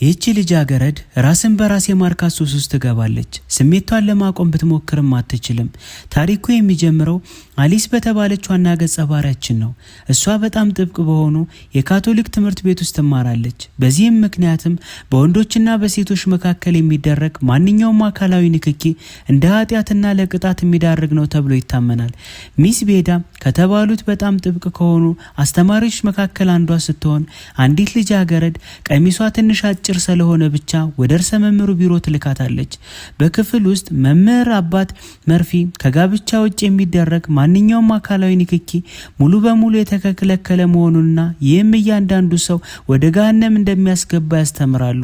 ይህች ልጃገረድ ራስን በራስ የማርካት ሱስ ውስጥ ትገባለች። ስሜቷን ለማቆም ብትሞክርም አትችልም። ታሪኩ የሚጀምረው አሊስ በተባለች ዋና ገጸ ባህሪያችን ነው። እሷ በጣም ጥብቅ በሆኑ የካቶሊክ ትምህርት ቤት ውስጥ ትማራለች። በዚህም ምክንያትም በወንዶችና በሴቶች መካከል የሚደረግ ማንኛውም አካላዊ ንክኪ እንደ ኃጢአትና ለቅጣት የሚዳርግ ነው ተብሎ ይታመናል። ሚስ ቤዳ ከተባሉት በጣም ጥብቅ ከሆኑ አስተማሪዎች መካከል አንዷ ስትሆን አንዲት ልጃገረድ ቀሚሷ ትንሽ አጭር ስለሆነ ብቻ ወደ እርሰ መምህሩ ቢሮ ትልካታለች። በክፍል ውስጥ መምህር አባት መርፊ ከጋብቻ ውጭ የሚደረግ ማንኛውም አካላዊ ንክኪ ሙሉ በሙሉ የተከለከለ መሆኑንና ይህም እያንዳንዱ ሰው ወደ ገሃነም እንደሚያስገባ ያስተምራሉ።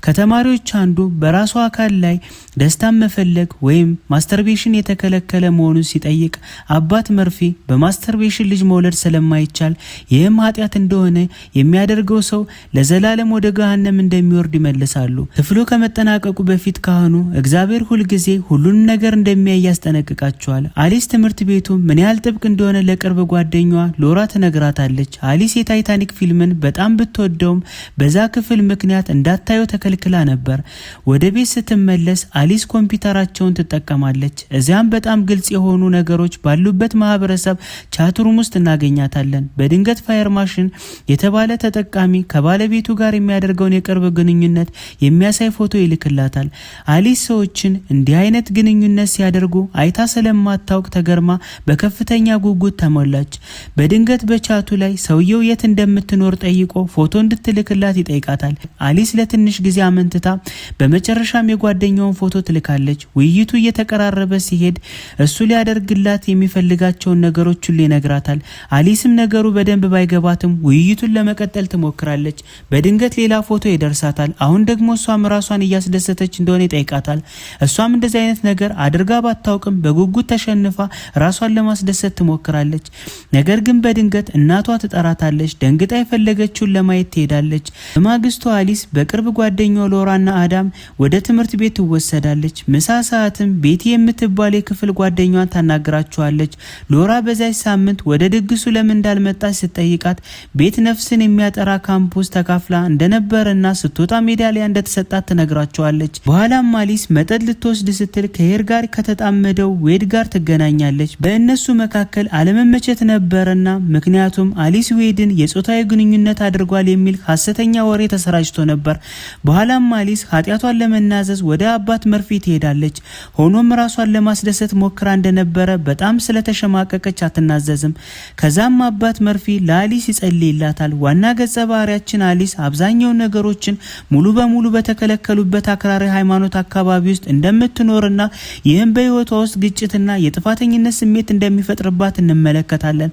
ከተማሪዎች አንዱ በራሱ አካል ላይ ደስታን መፈለግ ወይም ማስተርቤሽን የተከለከለ መሆኑን ሲጠይቅ አባት መርፊ በማስተርቤሽን ልጅ መውለድ ስለማይቻል ይህም ኃጢአት እንደሆነ የሚያደርገው ሰው ለዘላለም ወደ ገሃነም እንደሚወርድ ይመልሳሉ። ክፍሉ ከመጠናቀቁ በፊት ካህኑ እግዚአብሔር ሁልጊዜ ሁሉንም ነገር እንደሚያይ ያስጠነቅቃቸዋል። አሊስ ትምህርት ቤቱ ምን ያህል ጥብቅ እንደሆነ ለቅርብ ጓደኛዋ ሎራ ትነግራታለች። አሊስ የታይታኒክ ፊልምን በጣም ብትወደውም በዛ ክፍል ምክንያት እንዳታየው ተከልክላ ነበር። ወደ ቤት ስትመለስ አሊስ ኮምፒውተራቸውን ትጠቀማለች። እዚያም በጣም ግልጽ የሆኑ ነገሮች ባሉበት ማህበረሰብ ቻትሩም ውስጥ እናገኛታለን። በድንገት ፋየር ማሽን የተባለ ተጠቃሚ ከባለቤቱ ጋር የሚያደርገውን የቅርብ ግንኙነት የሚያሳይ ፎቶ ይልክላታል። አሊስ ሰዎችን እንዲህ አይነት ግንኙነት ሲያደርጉ አይታ ስለማታውቅ ተገርማ በከፍተኛ ጉጉት ተሞላች። በድንገት በቻቱ ላይ ሰውየው የት እንደምትኖር ጠይቆ ፎቶ እንድትልክላት ይጠይቃታል። አሊስ ለትንሽ ጊዜ አመንትታ በመጨረሻም የጓደኛውን ፎቶ ትልካለች። ውይይቱ እየተቀራረበ ሲሄድ እሱ ሊያደርግላት የሚፈልጋቸውን ነገሮች ሁሉ ይነግራታል። አሊስም ነገሩ በደንብ ባይገባትም ውይይቱን ለመቀጠል ትሞክራለች። በድንገት ሌላ ፎቶ ይደርሳታል። አሁን ደግሞ እሷም ራሷን እያስደሰተች እንደሆነ ይጠይቃታል። እሷም እንደዚህ አይነት ነገር አድርጋ ባታውቅም በጉጉት ተሸንፋ ራሷን ለማስደሰት ትሞክራለች። ነገር ግን በድንገት እናቷ ትጠራታለች። ደንግጣ የፈለገችውን ለማየት ትሄዳለች። በማግስቱ አሊስ በቅርብ ጓደኛው ሎራና አዳም ወደ ትምህርት ቤት ትወሰዳለች። ምሳ ሰዓትም ቤቲ የምትባል የክፍል ጓደኛዋን ታናግራቸዋለች። ሎራ በዛች ሳምንት ወደ ድግሱ ለምን እንዳልመጣች ስትጠይቃት ቤት ነፍስን የሚያጠራ ካምፑስ ተካፍላ እንደነበረና ስትወጣ ሜዳሊያ እንደተሰጣት ትነግራቸዋለች። በኋላም አሊስ መጠጥ ልትወስድ ስትል ከሄር ጋር ከተጣመደው ዌድ ጋር ትገናኛለች። በእነሱ መካከል አለመመቸት ነበርና ምክንያቱም አሊስ ዌድን የጾታዊ ግንኙነት አድርጓል የሚል ሐሰተኛ ወሬ ተሰራጭቶ ነበር። በኋላም አሊስ ኃጢያቷን ለመናዘዝ ወደ አባት መርፊ ትሄዳለች። ሆኖም ራሷን ለማስደሰት ሞክራ እንደነበረ በጣም ስለተሸማቀቀች አትናዘዝም። ከዛም አባት መርፊ ለአሊስ ይጸልይላታል። ዋና ገጸ ባህሪያችን አሊስ አብዛኛው ነገሮችን ሙሉ በሙሉ በተከለከሉበት አክራሪ ሃይማኖት አካባቢ ውስጥ እንደምትኖርና ይህም በህይወቷ ውስጥ ግጭትና የጥፋተኝነት ስሜት እንደሚፈጥርባት እንመለከታለን።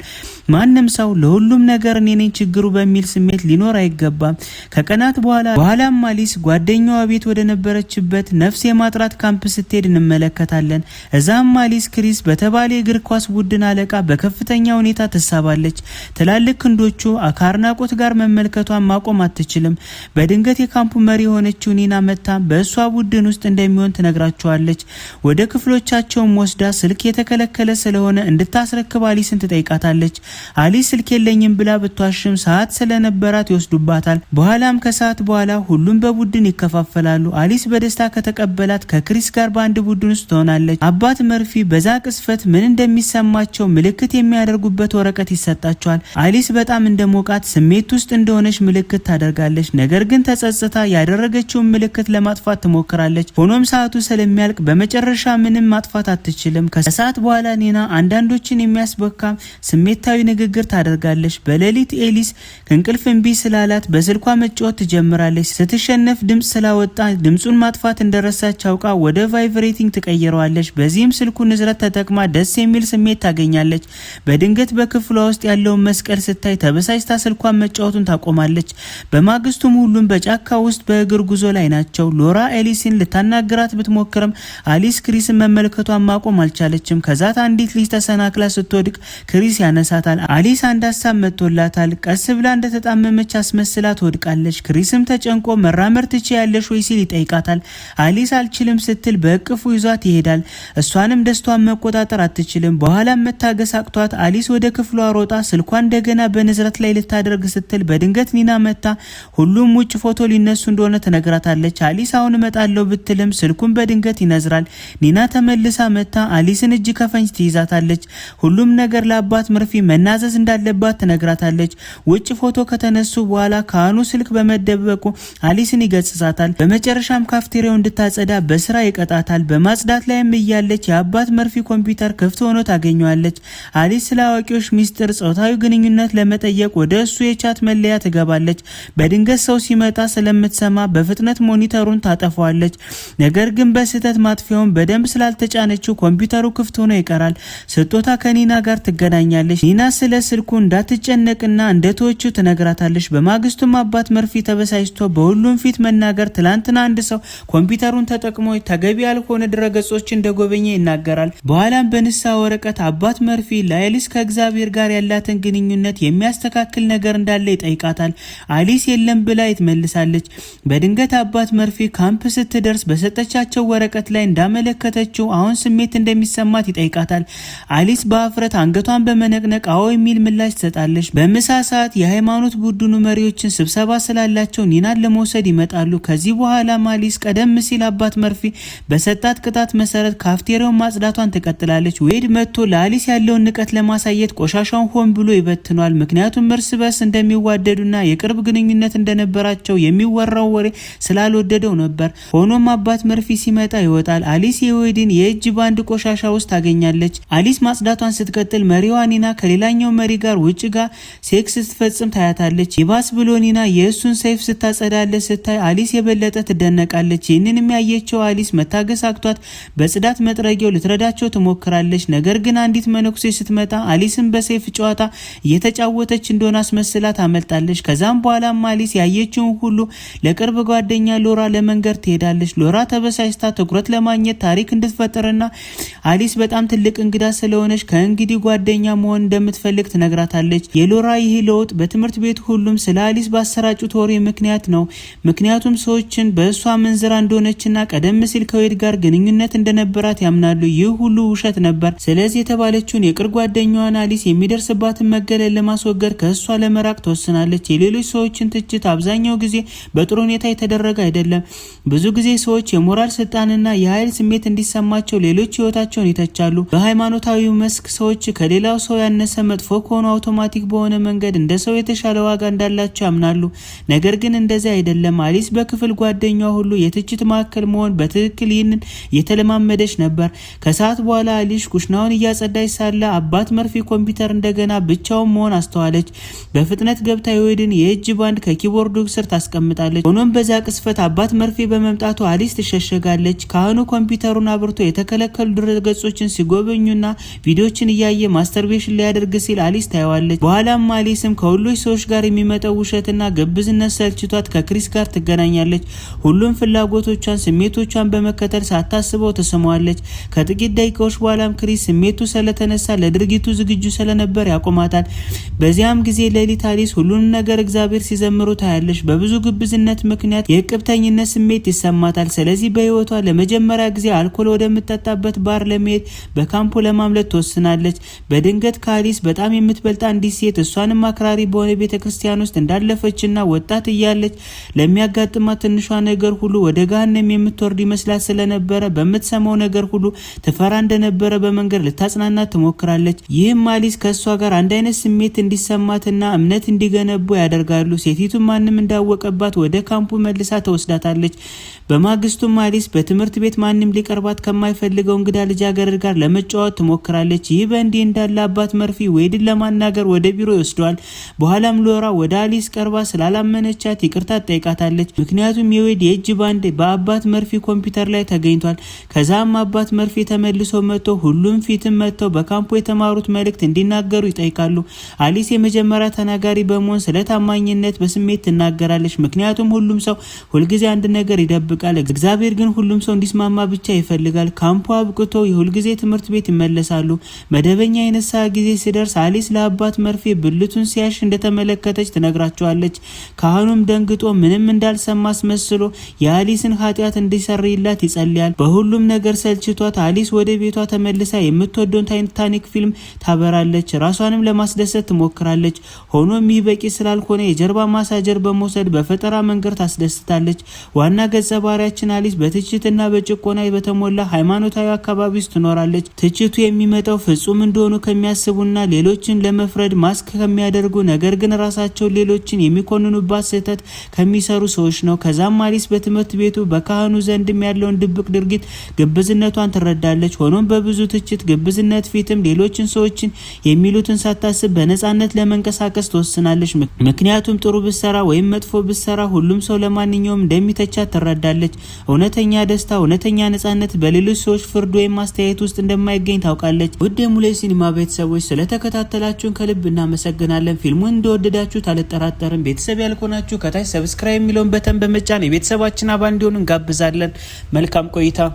ማንም ሰው ለሁሉም ነገር እኔ ነኝ ችግሩ በሚል ስሜት ሊኖር አይገባም። ከቀናት በኋላም አሊስ ጓደኛዋ ቤት ወደ ነበረችበት ነፍስ የማጥራት ካምፕ ስትሄድ እንመለከታለን። እዛም አሊስ ክሪስ በተባለ የእግር ኳስ ቡድን አለቃ በከፍተኛ ሁኔታ ትሳባለች። ትላልቅ ክንዶቹ ከአድናቆት ጋር መመልከቷን ማቆም አትችልም። በድንገት የካምፑ መሪ የሆነችው ኒና መታ በእሷ ቡድን ውስጥ እንደሚሆን ትነግራቸዋለች። ወደ ክፍሎቻቸውም ወስዳ ስልክ የተከለከለ ስለሆነ እንድታስረክብ አሊስን ትጠይቃታለች። አሊስ ስልክ የለኝም ብላ ብትዋሽም ሰዓት ስለነበራት ይወስዱባታል። በኋላም ከሰዓት በኋላ ሁሉም በቡድን ይከፋፈላሉ። አሊስ በደስታ ከተቀበላት ከክሪስ ጋር በአንድ ቡድን ውስጥ ትሆናለች። አባት መርፊ በዛ ቅስፈት ምን እንደሚሰማቸው ምልክት የሚያደርጉበት ወረቀት ይሰጣቸዋል። አሊስ በጣም እንደሞቃት ስሜት ውስጥ እንደሆነች ምልክት ታደርጋለች። ነገር ግን ተጸጽታ ያደረገችውን ምልክት ለማጥፋት ትሞክራለች። ሆኖም ሰዓቱ ስለሚያልቅ በመጨረሻ ምንም ማጥፋት አትችልም። ከሰዓት በኋላ ኒና አንዳንዶችን የሚያስበካ ስሜታዊ ንግግር ታደርጋለች። በሌሊት ኤሊስ ከእንቅልፍ እምቢ ስላላት በስልኳ መጫወት ትጀምራለች። ስትሸነፍ ድምጽ ስላወጣ ድምጹን ማጥፋት እንደረሳች አውቃ ወደ ቫይብሬቲንግ ትቀይረዋለች። በዚህም ስልኩ ንዝረት ተጠቅማ ደስ የሚል ስሜት ታገኛለች። በድንገት በክፍሏ ውስጥ ያለውን መስቀል ስታይ ተበሳጭታ ስልኳን መጫወቱን ታቆማለች። በማግስቱም ሁሉም በጫካ ውስጥ በእግር ጉዞ ላይ ናቸው። ሎራ ኤሊስን ልታናግራት ብትሞክርም አሊስ ክሪስን መመልከቷን ማቆም አልቻለችም። ከዛት አንዲት ልጅ ተሰናክላ ስትወድቅ ክሪስ ያነሳታል። አሊስ አንድ ሀሳብ መጥቶላታል። ቀስ ብላ እንደተጣመመች አስመስላ ትወድቃለች። ክሪስም ተጨንቆ መራመድ ትችያለሽ ወይ ሲል ይጠይቃታል። አሊስ አልችልም ስትል በእቅፉ ይዟት ይሄዳል። እሷንም ደስቷን መቆጣጠር አትችልም። በኋላም መታገስ አቅቷት አሊስ ወደ ክፍሏ ሮጣ ስልኳን እንደገና በንዝረት ላይ ልታደርግ ስትል በድንገት ኒና መታ ሁሉም ውጭ ፎቶ ሊነሱ እንደሆነ ትነግራታለች። አሊስ አሁን እመጣለሁ ብትልም ስልኩን በድንገት ይነዝራል። ኒና ተመልሳ መታ አሊስን እጅ ከፈንጅ ትይዛታለች። ሁሉም ነገር ለአባት መርፊ መናዘዝ እንዳለባት ትነግራታለች። ውጭ ፎቶ ከተነሱ በኋላ ካህኑ ስልክ በመደበቁ አሊስን ይገጽጻታል። በመጨረሻም ካፍቴሪያው እንድታጸዳ በስራ ይቀጣታል። በማጽዳት ላይም እያለች የአባት መርፊ ኮምፒውተር ክፍት ሆኖ ታገኘዋለች። አሊስ ስለ አዋቂዎች ሚስጥር ጾታዊ ግንኙነት ለመጠየቅ ወደ እሱ የቻት መለያ ትገባለች። በድንገት ሰው ሲመጣ ስለምትሰማ በፍጥነት ሞኒተሩን ታጠፋዋለች። ነገር ግን በስህተት ማጥፊያውን በደንብ ስላልተጫነችው ኮምፒውተሩ ክፍት ሆኖ ይቀራል። ስጦታ ከኒና ጋር ትገናኛለች። ኒና ስለ ስልኩ እንዳትጨነቅና እንደተወችው ትነግራታለች። በማግስቱም አባት መርፊ ተበሳጭቶ በሁሉም ፊት መናገር ትላንትና አንድ ሰው ኮምፒውተሩን ተጠቅሞ ተገቢ ያልሆነ ድረገጾች እንደጎበኘ ይናገራል። በኋላም በንስሐ ወረቀት አባት መርፊ ለአሊስ ከእግዚአብሔር ጋር ያላትን ግንኙነት የሚያስተካክል ነገር እንዳለ ይጠይቃታል። አሊስ የለም ብላ ትመልሳለች። በድንገት አባት መርፊ ካምፕ ስትደርስ በሰጠቻቸው ወረቀት ላይ እንዳመለከተችው አሁን ስሜት እንደሚሰማት ይጠይቃታል። አሊስ በአፍረት አንገቷን በመነቅነቅ አዎ የሚል ምላሽ ትሰጣለች። በምሳ ሰዓት የሃይማኖት ቡድኑ መሪዎችን ስብሰባ ስላላቸው ኒናን ለመውሰድ ይመጣሉ። ከዚህ በኋላ አሊስ ቀደም ሲል አባት መርፊ በሰጣት ቅጣት መሰረት ካፍቴሪያውን ማጽዳቷን ትቀጥላለች። ዌድ መጥቶ ለአሊስ ያለውን ንቀት ለማሳየት ቆሻሻውን ሆን ብሎ ይበትኗል። ምክንያቱም እርስ በርስ እንደሚዋደዱና የቅርብ ግንኙነት እንደነበራቸው የሚወራው ወሬ ስላልወደደው ነበር። ሆኖም አባት መርፊ ሲመጣ ይወጣል። አሊስ የዌድን የእጅ ባንድ ቆሻሻ ውስጥ ታገኛለች። አሊስ ማጽዳቷን ስትቀጥል መሪዋ ኒና ከሌላኛው መሪ ጋር ውጭ ጋር ሴክስ ስትፈጽም ታያታለች። ይባስ ብሎ ኒና የእሱን ሰይፍ ስታጸዳለት ስታይ አሊስ የበለጠ ትደነቃለች። ይህንን የሚያየችው አሊስ መታገስ አቅቷት በጽዳት መጥረጊያው ልትረዳቸው ትሞክራለች። ነገር ግን አንዲት መነኩሴ ስትመጣ አሊስን በሰይፍ ጨዋታ እየተጫወተች እንደሆነ አስመስላ ታመልጣለች። ከዛም በኋላም አሊስ ያየችውን ሁሉ ለቅርብ ጓደኛ ሎራ ለመንገር ትሄዳለች። ሎራ ተበሳጭታ ትኩረት ለማግኘት ታሪክ እንድትፈጥርና አሊስ በጣም ትልቅ እንግዳ ስለሆነች ከእንግዲህ ጓደኛ መሆን እንደምትፈልግ ትነግራታለች። የሎራ ይህ ለውጥ በትምህርት ቤት ሁሉም ስለ አሊስ ባሰራጩት ወሬ ምክንያት ነው። ምክንያቱም ሰዎችን በእሷ መንዝራ እንደሆነችና ቀደም ሲል ከዌድ ጋር ግንኙነት እንደነበራት ያምናሉ። ይህ ሁሉ ውሸት ነበር። ስለዚህ የተባለችውን የቅርብ ጓደኛዋን አሊስ የሚደርስባትን መገለል ለማስወገድ ከእሷ ለመራቅ ትወስናለች። የሌሎች ሰዎችን ትችት አብዛኛው ጊዜ በጥሩ ሁኔታ የተደረገ አይደለም። ብዙ ጊዜ ሰዎች የሞራል ስልጣንና የኃይል ስሜት እንዲሰማቸው ሌሎች ህይወታቸውን ይተቻሉ። በሃይማኖታዊው መስክ ሰዎች ከሌላው ሰው ያነሰ መጥፎ ከሆኑ አውቶማቲክ በሆነ መንገድ እንደ ሰው የተሻለ ዋጋ እንዳላቸው ያምናሉ። ነገር ግን እንደዚህ አይደለም። አሊስ በክፍል ጓደኛዋ ሁሉ የትችት ማዕከል መሆን በትክክል ይህንን የተለማመደች ነበር። ከሰዓት በኋላ አሊስ ኩሽናውን እያጸዳች ሳለ አባት መርፊ ኮምፒውተር እንደገና ብቻውን መሆን አስተዋለች። በፍጥነት ገብታ የዌድን የእጅ ባንድ ከኪቦርዱ ስር ታስቀምጣለች። ሆኖም በዛ ቅስፈት አባት መርፊ በመምጣቱ አሊስ ትሸሸጋለች። ካህኑ ኮምፒውተሩን አብርቶ የተከለከሉ ድረገጾችን ሲጎበኙና ቪዲዮችን እያየ ማስተርቤሽን ሊያደርግ ሲል አሊስ ታየዋለች። በኋላም አሊስም ከሁሎች ሰዎች ጋር የሚመጣው ውሸትና ግብዝነት ሰልችቷት ከክሪስ ጋር ትገናኛለች። ሁሉም ፍላጎቶቿን፣ ስሜቶቿን በመከተል ሳታስበው ተሰማዋለች። ከጥቂት ደቂቃዎች በኋላም ክሪስ ስሜቱ ስለተነሳ ለድርጊቱ ዝግጁ ስለነበር ያቆማታል። በዚያም ጊዜ ሌሊት አሊስ ሁሉንም ነገር እግዚአብሔር ሲዘምሩ ታያለች። በብዙ ግብዝነት ምክንያት የቅብተኝነት ስሜት ይሰማታል። ስለዚህ በህይወቷ ለመጀመሪያ ጊዜ አልኮል ወደምትጠጣበት ባር ለመሄድ በካምፑ ለማምለጥ ትወስናለች። በድንገት ከአሊስ በጣም የምትበልጣ አንዲት ሴት እሷንም አክራሪ በሆነ ቤተክርስቲያን ውስጥ እንዳለፈችና ወጣት እያለች ለሚያጋጥማት ትንሿ ነገር ሁሉ ወደ ገሃነም የምትወርድ ይመስላት ስለነበረ በምትሰማው ነገር ሁሉ ትፈራ እንደነበረ በመንገድ ልታጽናናት ትሞክራለች። ይህም አሊስ ከእሷ ጋር አንድ አይነት ስሜት እንዲሰማትና እምነት እንዲገነቡ ያደርጋሉ። ሴቲቱን ማንም እንዳወቀባት ወደ ካምፑ መልሳ ተወስዳታለች። በማግስቱም አሊስ በትምህርት ቤት ማንም ሊቀርባት ከማይፈልገው እንግዳ ልጃገረድ ጋር ለመጫወት ትሞክራለች። ይህ በእንዲህ እንዳለ አባት መርፊ ዌድን ለማናገር ወደ ቢሮ ይወስደዋል። በኋላም ሎራ ወደ አሊስ ቀርባ ስላላመነቻት ይቅርታ ትጠይቃታለች። ምክንያቱም የዌድ የእጅ ባንድ በአባት መርፊ ኮምፒውተር ላይ ተገኝቷል። ከዛም አባት መርፊ ተመልሶ መጥቶ ሁሉም ፊትም መጥተው በካምፑ የተማሩት መልእክት እንዲናገሩ ይጠይቃሉ። አሊስ የመጀመሪያ ተናጋሪ በመሆን ስለ ታማኝነት በስሜት ትናገራለች። ምክንያቱም ሁሉም ሰው ሁልጊዜ አንድ ነገር ይደብቃል። እግዚአብሔር ግን ሁሉም ሰው እንዲስማማ ብቻ ይፈልጋል። ካምፑ አብቅቶ የሁልጊዜ ትምህርት ቤት ይመለሳሉ። መደበኛ የንስሐ ጊዜ ሲደርስ አሊስ ለአባት መርፌ ብልቱን ሲያሽ እንደተመለከተች ትነግራቸዋለች። ካህኑም ደንግጦ ምንም እንዳልሰማ አስመስሎ የአሊስን ኃጢአት እንዲሰርይላት ይጸልያል። በሁሉም ነገር ሰልችቷት አሊስ ወደ ቤቷ ተመልሳ የምትወደውን ታይታኒክ ፊልም ታበራለች። ራሷንም ለማስደሰት ትሞክራለች። ሆኖም ይህ በቂ ስላልሆነ የጀርባ ማሳጀር በመውሰድ በፈጠራ መንገድ ታስደስታለች። ዋና ገጸ ባህሪያችን አሊስ በትችትና በጭቆና በተሞላ ሃይማኖታዊ አካባቢ ውስጥ ትኖራለች። ትችቱ የሚመጣው ፍጹም እንደሆኑ ከሚያስቡና ሌሎችን ለመፍረድ ማስክ ከሚያደርጉ ነገር ግን ራሳቸው ሌሎችን የሚኮንኑባት ስህተት ከሚሰሩ ሰዎች ነው። ከዛም አሊስ በትምህርት ቤቱ በካህኑ ዘንድም ያለውን ድብቅ ድርጊት ግብዝነቷን ትረዳለች። ሆኖም በብዙ ትችት ግብዝነት ፊትም ሌሎችን ሰዎችን የሚሉትን ሳታስብ በነጻነት ለመንቀሳቀስ ትወስናለች። ምክንያቱም ጥሩ ብሰራ ወይም መጥፎ ብሰራ ሁሉም ሰው ለማንኛውም እንደሚተቻት ትረዳለች። እውነተኛ ደስታ፣ እውነተኛ ነጻነት በሌሎች ሰዎች ፍርድ ወይም ማስተያየት ውስጥ እንደማይገኝ ታውቃለች። ውድ የሙሌ ሲኒማ ቤተሰቦች ስለተከታተላችሁን ከልብ እናመሰግናለን። ፊልሙን እንደወደዳችሁት አልጠራጠርም። ቤተሰብ ያልሆናችሁ ከታች ሰብስክራይብ የሚለውን በተን በመጫን የቤተሰባችን አባል እንዲሆኑ እንጋብዛለን። መልካም ቆይታ።